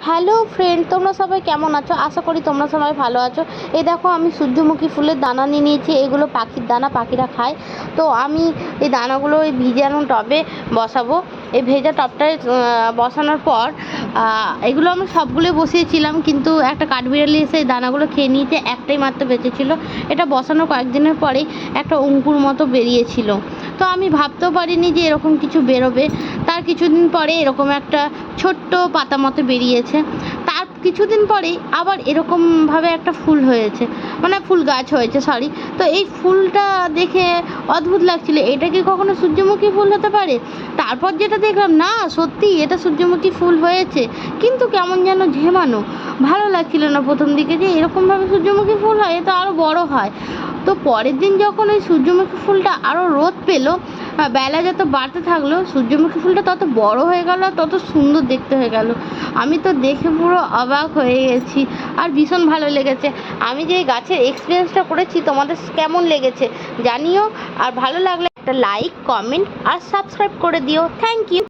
Hello friend, তোমরা সবাই কেমন আছো? আশা করি তোমরা সবাই ভালো আছো। এই দেখো, আমি সূর্যমুখী ফুলের দানা নিয়ে নিয়েছি। এগুলো পাখির দানা, পাখিরা খায়। তো আমি এই দানাগুলো ওই ভিজানো টবে বসাবো। এই ভেজা টবটায় বসানোর পর এগুলো আমি সবগুলোই বসিয়েছিলাম, কিন্তু একটা কাঠবিড়ালি এসে এই দানাগুলো খেয়ে নিয়েছে। একটাই মাত্র বেঁচেছিল। এটা বসানোর কয়েকদিনের পরেই একটা অঙ্কুর মতো বেরিয়েছিল। তো আমি ভাবতেও পারিনি যে এরকম কিছু বেরোবে। তার কিছুদিন পরে এরকম একটা ছোট্ট পাতা মতো বেরিয়েছে। তার কিছুদিন পরেই আবার এরকমভাবে একটা ফুল হয়েছে, মানে ফুল গাছ হয়েছে, সরি। তো এই ফুলটা দেখে অদ্ভুত লাগছিল, এটা কি কখনো সূর্যমুখী ফুল হতে পারে? তারপর যেটা দেখলাম, না সত্যি এটা সূর্যমুখী ফুল হয়েছে, কিন্তু কেমন যেন ঝেমানো, ভালো লাগছিল না প্রথম দিকে যে এরকমভাবে সূর্যমুখী ফুল হয়, এটা আরও বড় হয়। তো পরের দিন যখন ওই সূর্যমুখী ফুলটা আরও রোদ পেলো, বেলা যত বাড়তে থাকলো, সূর্যমুখী ফুলটা তত বড় হয়ে গেল, তত সুন্দর দেখতে হয়ে গেল। আমি তো দেখে পুরো অবাক হয়ে গেছি, আর ভীষণ ভালো লেগেছে। আমি যে গাছের এক্সপিরিয়েন্সটা করেছি, তোমাদের কেমন লেগেছে জানিও। আর ভালো লাগলে একটা লাইক, কমেন্ট আর সাবস্ক্রাইব করে দিও। Thank you.